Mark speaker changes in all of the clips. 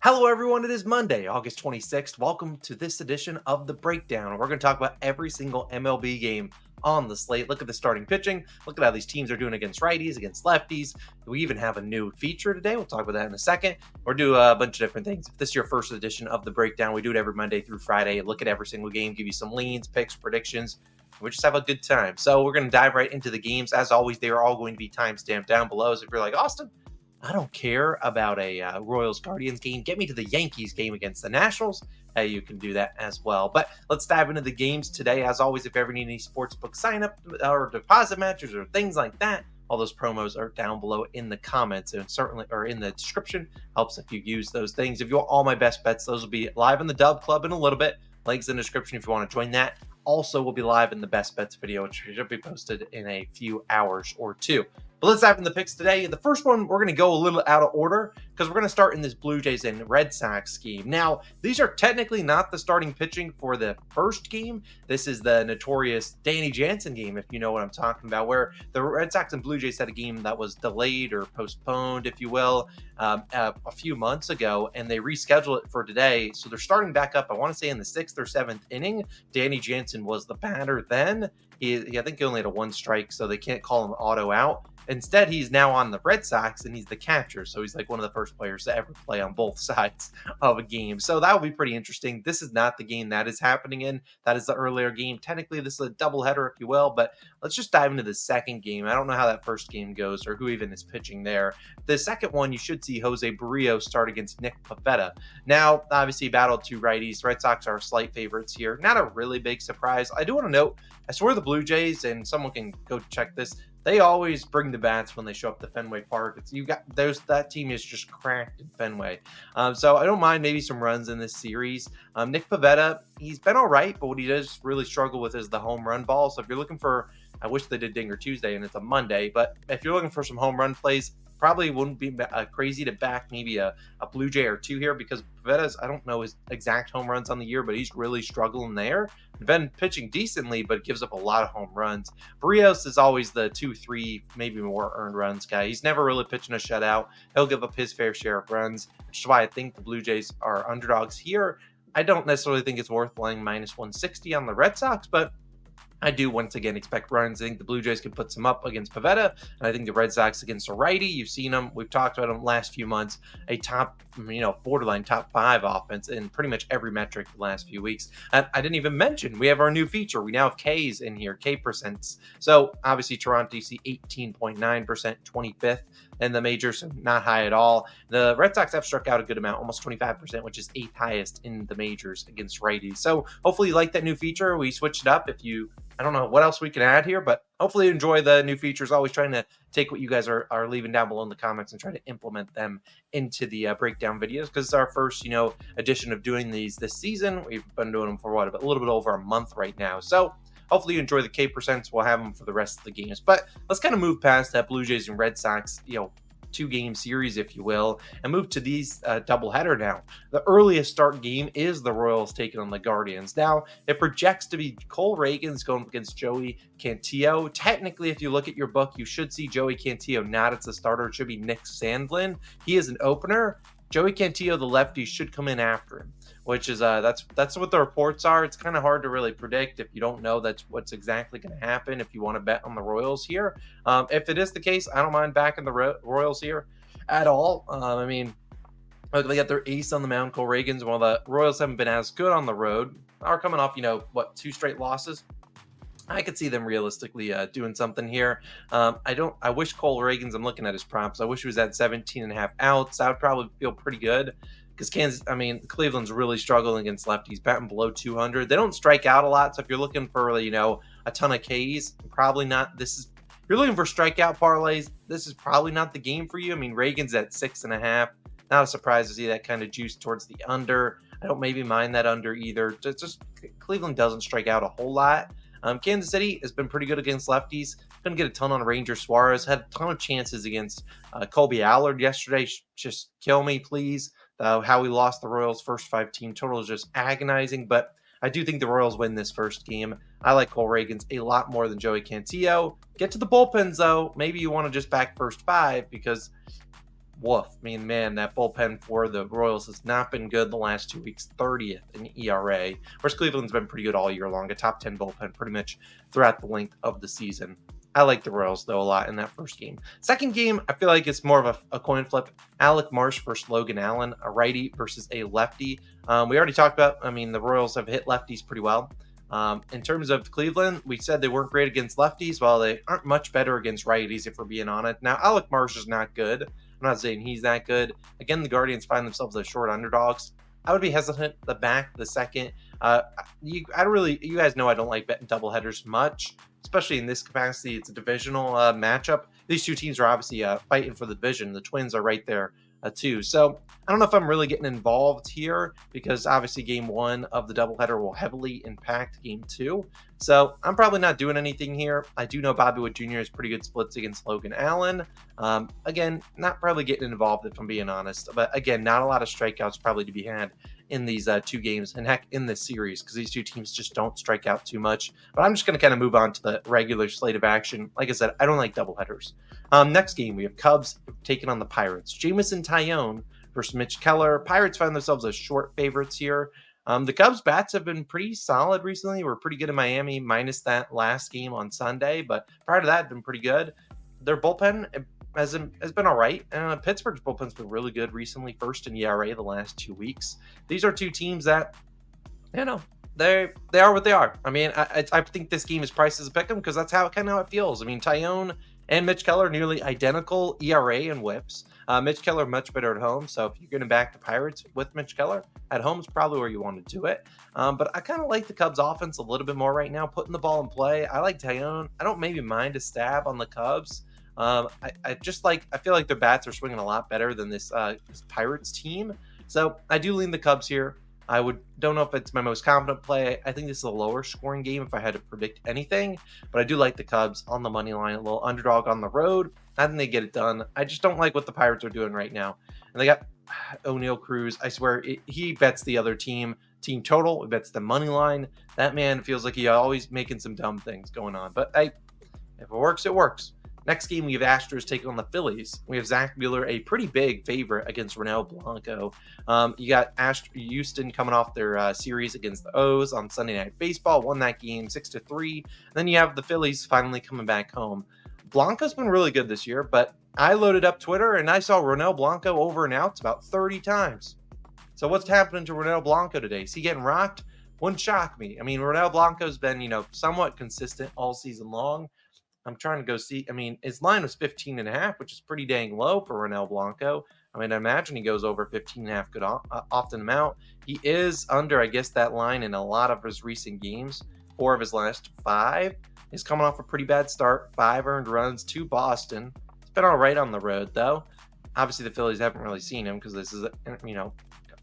Speaker 1: Hello, everyone. It is Monday, August 26th. Welcome to this edition of The Breakdown. We're going to talk about every single MLB game on the slate. Look at the starting pitching. Look at how these teams are doing against righties, against lefties. We even have a new feature today. We'll talk about that in a second. We'll do a bunch of different things. If this is your first edition of The Breakdown, we do it every Monday through Friday. Look at every single game, give you some leans, picks, predictions. We just have a good time. So we're going to dive right into the games. As always, they are all going to be timestamped down below. So if you're like, Austin, I don't care about a Royals-Guardians game. Get me to the Yankees game against the Nationals. Hey, you can do that as well. But let's dive into the games today. As always, if you ever need any sportsbook sign-up or deposit matches or things like that, all those promos are down below in the comments and certainly or in the description. Helps if you use those things. If you want all my best bets, those will be live in the DubClub in a little bit. Links in the description if you want to join that. Also, will be live in the best bets video, which should be posted in a few hours or two. But let's dive into the picks today. The first one, we're going to go a little out of order because we're going to start in this Blue Jays and Red Sox game. Now, these are technically not the starting pitching for the first game. This is the notorious Danny Jansen game, if you know what I'm talking about, where the Red Sox and Blue Jays had a game that was delayed or postponed, if you will, a few months ago, and they rescheduled it for today. So they're starting back up, I want to say in the 6th or 7th inning. Danny Jansen was the batter then. I think he only had a one strike, so they can't call him auto out. Instead, he's now on the Red Sox, and he's the catcher, so he's like one of the first players to ever play on both sides of a game. So that will be pretty interesting. This is not the game that is happening in. That is the earlier game. Technically, this is a doubleheader, if you will, but let's just dive into the second game. I don't know how that first game goes or who even is pitching there. The second one, you should see Jose Barrios start against Nick Pivetta. Now, obviously, battled two righties. Red Sox are slight favorites here. Not a really big surprise. I do want to note, I swear the Blue Jays, and someone can go check this, they always bring the bats when they show up to Fenway Park. That team is just cracked in Fenway. So I don't mind maybe some runs in this series. Nick Pivetta, he's been all right, but what he does really struggle with is the home run ball. So if you're looking for, I wish they did Dinger Tuesday and it's a Monday, but if you're looking for some home run plays, probably wouldn't be crazy to back maybe a Blue Jay or two here because Pivetta's, I don't know his exact home runs on the year, but he's really struggling there. Been pitching decently, but gives up a lot of home runs. Barrios is always the 2-3, maybe more earned runs guy. He's never really pitching a shutout. He'll give up his fair share of runs, which is why I think the Blue Jays are underdogs here. I don't necessarily think it's worth playing minus 160 on the Red Sox, but I do once again expect runs. I think the Blue Jays can put some up against Pivetta, and I think the Red Sox against a righty. You've seen them. We've talked about them last few months. A top, borderline top 5 offense in pretty much every metric the last few weeks. And I didn't even mention we have our new feature. We now have Ks in here, K percents. So obviously Toronto, you see 18.9%, 25th in the majors, so not high at all. The Red Sox have struck out a good amount, almost 25%, which is 8th highest in the majors against righties. So hopefully you like that new feature. We switched it up. I don't know what else we can add here, but hopefully you enjoy the new features. Always trying to take what you guys are leaving down below in the comments and try to implement them into the breakdown videos because it's our first, edition of doing these this season. We've been doing them for a little bit over a month right now. So hopefully you enjoy the K percents. We'll have them for the rest of the games. But let's kind of move past that Blue Jays and Red Sox, 2-game series, if you will, and move to these doubleheader now. The earliest start game is the Royals taking on the Guardians. Now, it projects to be Cole Reagans going against Joey Cantillo. Technically, if you look at your book, you should see Joey Cantillo not as a starter. It should be Nick Sandlin. He is an opener. Joey Cantillo, the lefty, should come in after him, which is that's what the reports are. It's kind of hard to really predict if you don't know that's what's exactly going to happen if you want to bet on the Royals here. If it is the case, I don't mind backing the Royals here at all. They got their ace on the mound, Cole Reagans, while the Royals haven't been as good on the road. Are coming off, 2 straight losses. I could see them realistically doing something here. I wish Cole Reagans, I'm looking at his props. I wish he was at 17.5 outs. I would probably feel pretty good because Cleveland's really struggling against lefties, batting below 200. They don't strike out a lot. So if you're looking for, a ton of Ks, probably not. If you're looking for strikeout parlays, this is probably not the game for you. Reagans at 6.5. Not a surprise to see that kind of juice towards the under. I don't maybe mind that under either. Just Cleveland doesn't strike out a whole lot. Kansas City has been pretty good against lefties. Couldn't get a ton on Ranger Suarez. Had a ton of chances against Colby Allard yesterday. Just kill me, please. How we lost the Royals' first 5 team total is just agonizing. But I do think the Royals win this first game. I like Cole Reagans a lot more than Joey Cantillo. Get to the bullpens, though. Maybe you want to just back first 5 because woof. I mean, man, that bullpen for the Royals has not been good the last 2 weeks, 30th in ERA, whereas Cleveland's been pretty good all year long, a top 10 bullpen pretty much throughout the length of the season. I like the Royals, though, a lot in that first game. Second game, I feel like it's more of a coin flip. Alec Marsh versus Logan Allen, a righty versus a lefty. We already talked about, the Royals have hit lefties pretty well. In terms of Cleveland, we said they weren't great against lefties. Well, they aren't much better against righties, if we're being honest. Now, Alec Marsh is not good. I'm not saying he's that good. Again, the Guardians find themselves as short underdogs. I would be hesitant to back the second. You guys know I don't like betting doubleheaders much, especially in this capacity. It's a divisional matchup. These two teams are obviously fighting for the division. The Twins are right there too. So I don't know if I'm really getting involved here because obviously game one of the doubleheader will heavily impact game two. So I'm probably not doing anything here. I do know Bobby Wood Jr. has pretty good splits against Logan Allen. Again, not probably getting involved if I'm being honest. But again, not a lot of strikeouts probably to be had in these two games, and heck, in this series, because these two teams just don't strike out too much. But I'm just going to kind of move on to the regular slate of action. Like I said, I don't like doubleheaders. Next game, we have Cubs taking on the Pirates. Jameson Taillon versus Mitch Keller. Pirates find themselves as short favorites here. The Cubs bats have been pretty solid recently. We're pretty good in Miami, minus that last game on Sunday. But prior to that, been pretty good. Their bullpen has been all right. Pittsburgh's bullpen's been really good recently, first in ERA the last 2 weeks. These are two teams that, they are what they are. I think this game is priced as a pick'em because that's how it feels. Taillon and Mitch Keller nearly identical ERA and whips. Mitch Keller much better at home, so if you're going to back the Pirates with Mitch Keller at home is probably where you want to do it. But I kind of like the Cubs offense a little bit more right now, putting the ball in play. I like Taillon. I don't maybe mind a stab on the Cubs. I feel like their bats are swinging a lot better than this Pirates team. So I do lean the Cubs here. Don't know if it's my most confident play. I think this is a lower scoring game if I had to predict anything, but I do like the Cubs on the money line, a little underdog on the road. I think they get it done. I just don't like what the Pirates are doing right now. And they got O'Neal Cruz. I swear he bets the other team total. He bets the money line. That man feels like he's always making some dumb things going on. But if it works, it works. Next game, we have Astros taking on the Phillies. We have Zach Wheeler, a pretty big favorite against Ronel Blanco. You got Houston coming off their series against the O's on Sunday Night Baseball, won that game 6-3. Then you have the Phillies finally coming back home. Blanco's been really good this year, but I loaded up Twitter and I saw Ronel Blanco over and outs about 30 times. So what's happening to Ronel Blanco today? Is he getting rocked? Wouldn't shock me. Ronel Blanco's been, somewhat consistent all season long. I'm trying to go see. His line was 15.5, which is pretty dang low for Ronel Blanco. I imagine he goes over 15.5 good often amount. He is under, I guess, that line in a lot of his recent games. 4 of his last 5. He's coming off a pretty bad start. 5 earned runs to Boston. It's been all right on the road, though. Obviously, the Phillies haven't really seen him because this is,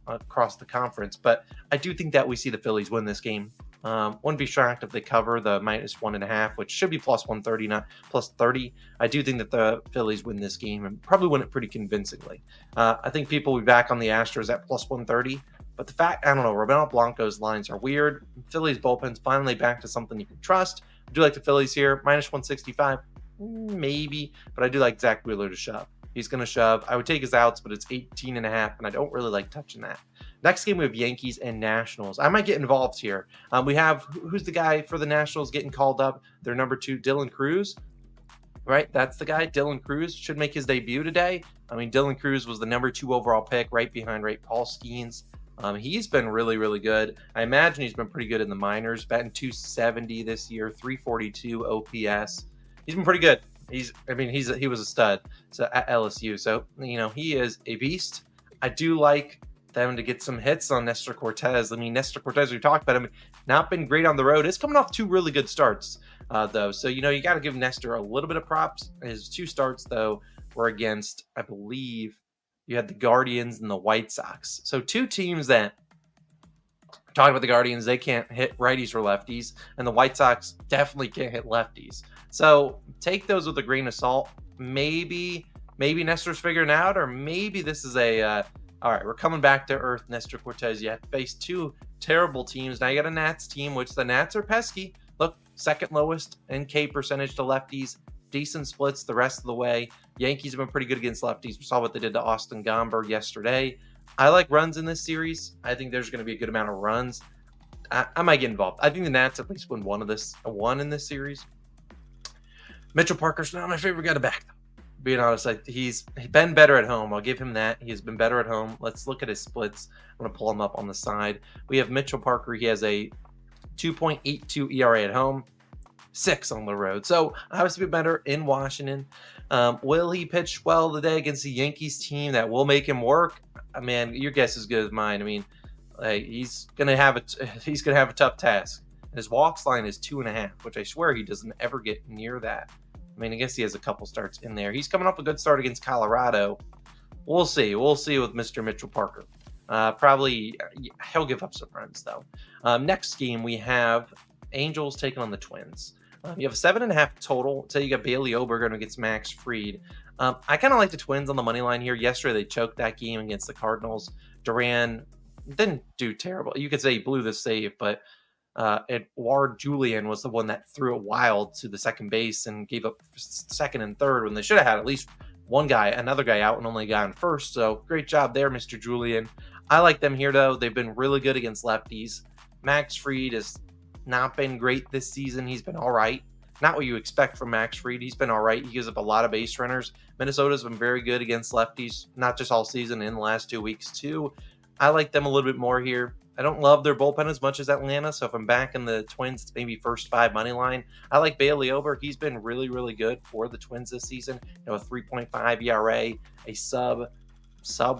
Speaker 1: across the conference. But I do think that we see the Phillies win this game. Wouldn't be shocked if they cover the -1.5, which should be plus 130, not plus 30. I do think that the Phillies win this game and probably win it pretty convincingly. I think people will be back on the Astros at plus 130. But the fact, I don't know, Ronel Blanco's lines are weird. Phillies bullpen's finally back to something you can trust. I do like the Phillies here. -165, maybe. But I do like Zach Wheeler to shove. He's going to shove. I would take his outs, but it's 18.5, and I don't really like touching that. Next game, we have Yankees and Nationals. I might get involved here. We have, who's the guy for the Nationals getting called up? Their number 2, Dylan Cruz. Right, that's the guy. Dylan Cruz should make his debut today. Dylan Cruz was the number 2 overall pick, right behind Paul Skeens. He's been really, really good. I imagine he's been pretty good in the minors, batting .270 this year, 342 OPS. He's been pretty good. He was a stud at LSU. So, he is a beast. I do like them to get some hits on Nestor Cortez. Nestor Cortez, we talked about him, not been great on the road. It's coming off 2 really good starts, though. So, you got to give Nestor a little bit of props. His 2 starts, though, were against, I believe, you had the Guardians and the White Sox. So 2 teams that, talking about the Guardians, they can't hit righties or lefties, and the White Sox definitely can't hit lefties. So take those with a grain of salt. Maybe Nestor's figuring out, or maybe this is all right, we're coming back to earth, Nestor Cortez. You have to face 2 terrible teams. Now you got a Nats team, which the Nats are pesky. Look, second lowest in K percentage to lefties, decent splits the rest of the way. Yankees have been pretty good against lefties. We saw what they did to Austin Gomber yesterday. I like runs in this series. I think there's going to be a good amount of runs. I might get involved. I think the Nats at least win one in this series. Mitchell Parker's not my favorite guy to back, though. Being honest, he's been better at home. I'll give him that. He's been better at home. Let's look at his splits. I'm going to pull him up on the side. We have Mitchell Parker. He has a 2.82 ERA at home, 6 on the road. So obviously better in Washington. Will he pitch well today against the Yankees team that will make him work? Man, your guess is as good as mine. I mean, he's gonna have a tough task. His walks line is 2.5, which I swear he doesn't ever get near that. I mean, I guess he has a couple starts in there. He's coming off a good start against Colorado. We'll see. We'll see with Mr. Mitchell Parker. Probably he'll give up some runs though. Next game we have Angels taking on the Twins. You have a 7.5 total. So you got Bailey Oberg against Max Fried. I kind of like the Twins on the money line here. Yesterday they choked that game against the Cardinals. Duran didn't do terrible. You could say he blew the save, but Edouard Julien was the one that threw it wild to the second base and gave up second and third when they should have had at least another guy out and only a guy on first. So great job there, Mr. Julien. I like them here though. They've been really good against lefties. Max Fried has not been great this season. He's been all right. Not what you expect from Max Fried. He's been all right. He gives up a lot of base runners. Minnesota's been very good against lefties, not just all season, in the last 2 weeks too. I like them a little bit more here. I don't love their bullpen as much as Atlanta, so if I'm back in the Twins, it's maybe first 5 money line. I like Bailey Oberg. He's been really, really good for the Twins this season. A 3.5 ERA, a sub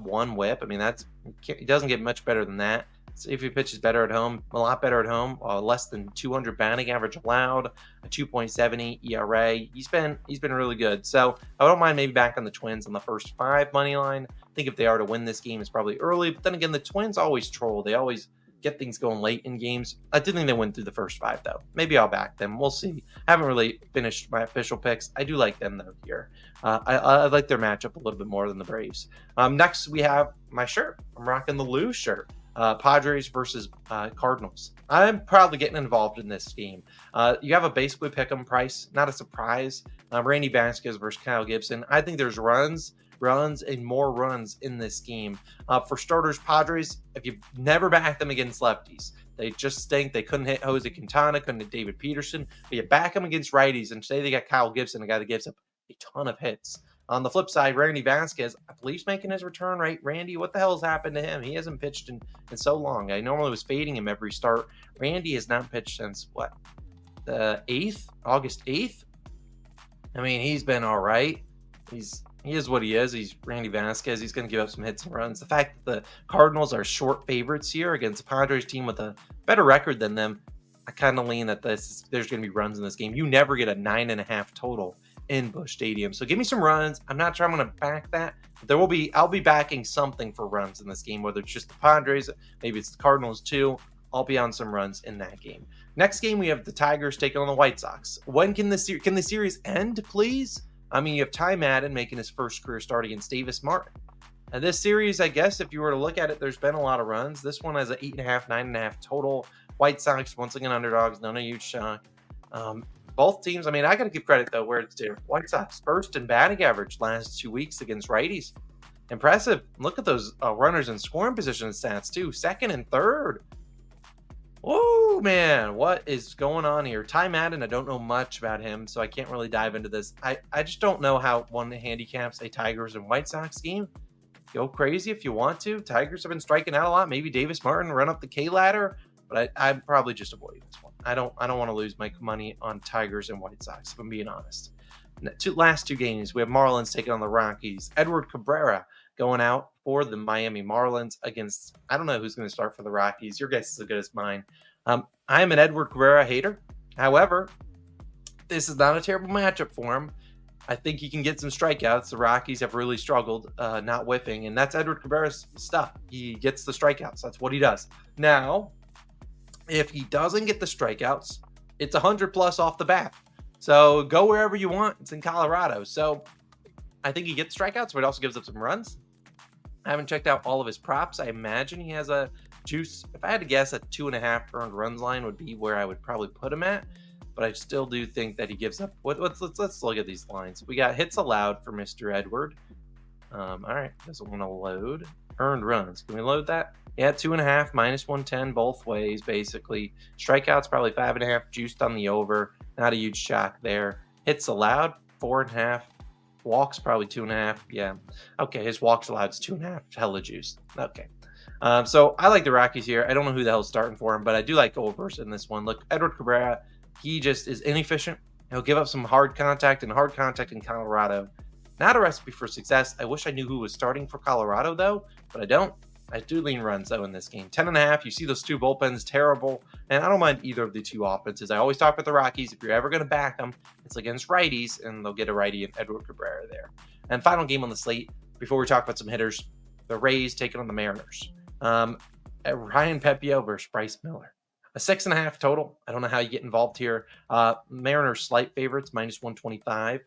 Speaker 1: 1 WHIP. I mean, he doesn't get much better than that. So if he pitches better at home, a lot better at home, less than 200 batting average allowed, a 2.78 ERA. He's been really good. So I don't mind maybe back on the Twins on the first 5 money line. I think if they are to win this game, it's probably early. But then again, the Twins always troll. They always get things going late in games. I did think they went through the first 5 though. Maybe I'll back them. We'll see. I haven't really finished my official picks. I do like them though here. I like their matchup a little bit more than the Braves. Next we have my shirt. I'm rocking the Lou shirt. Padres versus Cardinals. I'm probably getting involved in this game. You have a basically pick 'em price, not a surprise. Randy Vasquez versus Kyle Gibson. I think there's runs, and more runs in this game. For starters, Padres, if you've never backed them against lefties, they just stink. They couldn't hit Jose Quintana, couldn't hit David Peterson. But you back them against righties, and today they got Kyle Gibson, a guy that gives up a ton of hits. On the flip side, Randy Vasquez, I believe he's making his return, right? Randy, what the hell has happened to him? He hasn't pitched in so long. I normally was fading him every start. Randy has not pitched since, the 8th? August 8th? I mean, he's been all right. He is what he is. He's Randy Vasquez. He's going to give up some hits and runs. The fact that the Cardinals are short favorites here against a Padres team with a better record than them, I kind of lean that there's going to be runs in this game. You never get a 9.5 total in Busch Stadium. So give me some runs. I'm not sure I'm going to back that. But I'll be backing something for runs in this game, whether it's just the Padres, maybe it's the Cardinals too. I'll be on some runs in that game. Next game, we have the Tigers taking on the White Sox. When can the series end, please? I mean, you have Ty Madden making his first career start against Davis Martin. And this series, I guess, if you were to look at it, there's been a lot of runs. This one has an 8.5, 9.5 total. White Sox, once again, underdogs, not a huge shock. Both teams, I mean, I got to give credit, though, where it's due. White Sox first in batting average last 2 weeks against righties. Impressive. Look at those runners in scoring position stats, too. Second and third. Oh, man, what is going on here? Ty Madden, I don't know much about him, so I can't really dive into this. I just don't know how one handicaps a Tigers and White Sox game. Go crazy if you want to. Tigers have been striking out a lot. Maybe Davis Martin run up the K ladder, but I'm probably just avoiding this one. I don't want to lose my money on Tigers and White Sox, if I'm being honest. Last 2 games, we have Marlins taking on the Rockies. Edward Cabrera going out for the Miami Marlins against, I don't know who's going to start for the Rockies. Your guess is as good as mine. I am an Edward Cabrera hater. However, this is not a terrible matchup for him. I think he can get some strikeouts. The Rockies have really struggled not whiffing, and that's Edward Cabrera's stuff. He gets the strikeouts. That's what he does. Now, if he doesn't get the strikeouts, it's 100 plus off the bat. So go wherever you want. It's in Colorado. So I think he gets strikeouts, but it also gives up some runs. I haven't checked out all of his props. I imagine he has a juice. If I had to guess, a 2.5 earned runs line would be where I would probably put him at. but I still do think that he gives up. Let's look at these lines. We got hits allowed for Mr. Edward. All right, doesn't want to load. Earned runs. Can we load that? Yeah, 2.5, -110 both ways, basically. Strikeouts probably 5.5, juiced on the over. Not a huge shock there. Hits allowed, 4.5. Walks probably 2.5. Yeah. Okay, his walks allowed is 2.5. Hella juiced. Okay. So I like the Rockies here. I don't know who the hell's starting for him, but I do like overs in this one. Look, Edward Cabrera, he just is inefficient. He'll give up some hard contact, and hard contact in Colorado. Not a recipe for success. I wish I knew who was starting for Colorado, though, but I don't. I do lean runs, though, in this game. 10.5. You see those two bullpens, terrible. And I don't mind either of the two offenses. I always talk about the Rockies. If you're ever going to back them, it's against righties, and they'll get a righty in Edward Cabrera there. And final game on the slate, before we talk about some hitters, the Rays taking on the Mariners. Ryan Pepio versus Bryce Miller. A 6.5 total. I don't know how you get involved here. Mariners slight favorites, -125.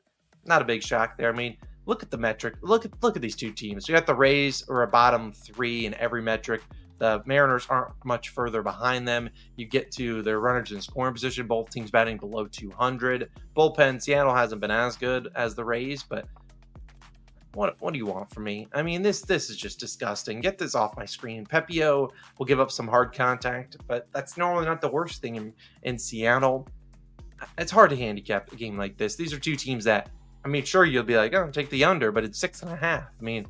Speaker 1: Not a big shock there. I mean, look at the metric. Look at these two teams. You got the Rays are a bottom 3 in every metric. The Mariners aren't much further behind them. You get to their runners in scoring position. Both teams batting below 200. Bullpen, Seattle hasn't been as good as the Rays, but what do you want from me? I mean, this is just disgusting. Get this off my screen. Pepio will give up some hard contact, but that's normally not the worst thing in Seattle. It's hard to handicap a game like this. These are two teams that, I mean, sure, you'll be like, oh, take the under, but it's 6.5. I mean,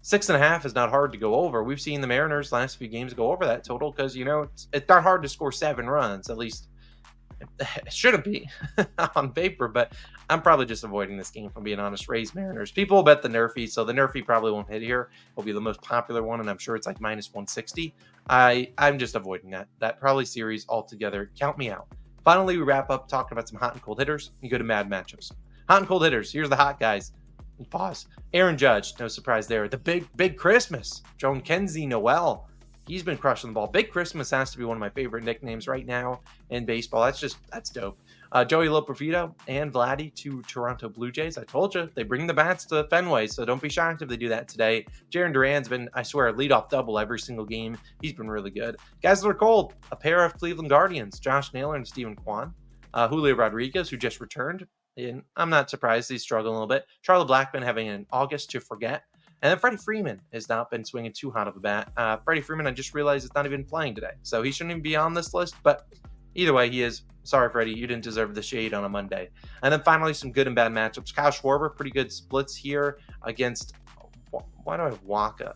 Speaker 1: 6.5 is not hard to go over. We've seen the Mariners last few games go over that total because, it's not hard to score 7 runs. At least it shouldn't be on paper, but I'm probably just avoiding this game, if I'm being honest. Rays, Mariners. People will bet the Nerfy, so the Nerfy probably won't hit here. It'll be the most popular one, and I'm sure it's like -160. I'm just avoiding that probably series altogether. Count me out. Finally, we wrap up talking about some hot and cold hitters. You go to mad matchups. Hot and cold hitters. Here's the hot guys. Pause. Aaron Judge, no surprise there. The big Christmas. Joan Kenzie Noel. He's been crushing the ball. Big Christmas has to be one of my favorite nicknames right now in baseball. That's dope. Joey Loperfido and Vladdy to Toronto Blue Jays. I told you, they bring the bats to Fenway, so don't be shocked if they do that today. Jarren Duran's been, I swear, a leadoff double every single game. He's been really good. Guys that are cold, a pair of Cleveland Guardians, Josh Naylor and Steven Kwan. Julio Rodriguez, who just returned. And I'm not surprised he's struggling a little bit. Charlie Blackmon having an August to forget. And then Freddie Freeman has not been swinging too hot of a bat. Freddie Freeman, I just realized, is not even playing today. So he shouldn't even be on this list. But either way, he is. Sorry, Freddie, you didn't deserve the shade on a Monday. And then finally, some good and bad matchups. Kyle Schwarber, pretty good splits here against... Why do I have Waka?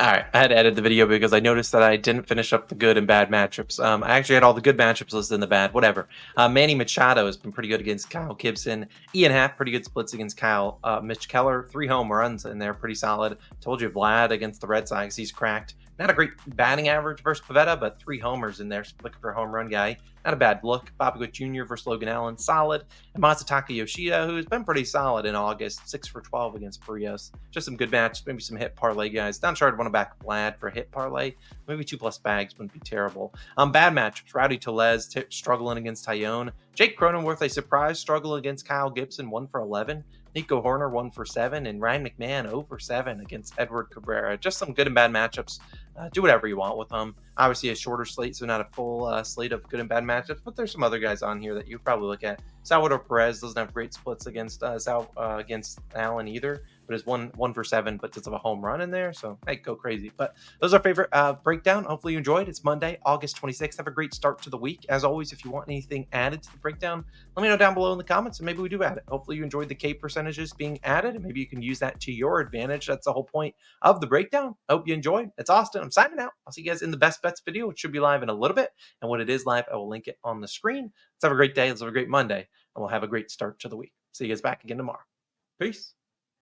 Speaker 1: All right, I had to edit the video because I noticed that I didn't finish up the good and bad matchups. I actually had all the good matchups listed in the bad, whatever. Manny Machado has been pretty good against Kyle Gibson. Ian Happ, pretty good splits against Kyle. Mitch Keller, 3 home runs in there, pretty solid. Told you Vlad against the Red Sox, he's cracked. Not a great batting average versus Pavetta, but 3 homers in there. So looking for a home run guy. Not a bad look. Bobby Witt Jr. versus Logan Allen, solid. And Masataka Yoshida, who's been pretty solid in August, 6 for 12 against Frios. Just some good matches, maybe some hit parlay guys. Not sure I'd want to back Vlad for hit parlay. Maybe 2+ bags wouldn't be terrible. Bad matchups. Rowdy Tellez struggling against Tyone. Jake Cronenworth, a surprise struggle against Kyle Gibson, 1 for 11. Nico Horner, 1 for 7. And Ryan McMahon, 0 for 7 against Edward Cabrera. Just some good and bad matchups. Do whatever you want with them. Obviously, a shorter slate, so not a full slate of good and bad matchups. But there's some other guys on here that you probably look at. Salvador Perez doesn't have great splits against against Allen either, but is one for 7, but does have a home run in there. So hey, go crazy. But those are our favorite breakdown. Hopefully you enjoyed. It's Monday, August 26th. Have a great start to the week. As always, if you want anything added to the breakdown, let me know down below in the comments, and maybe we do add it. Hopefully you enjoyed the K percentages being added, and maybe you can use that to your advantage. That's the whole point of the breakdown. I hope you enjoyed. It's Austin. I'm signing out. I'll see you guys in the best bets video, which should be live in a little bit. And when it is live, I will link it on the screen. Let's have a great day. Let's have a great Monday, and we'll have a great start to the week. See you guys back again tomorrow. Peace.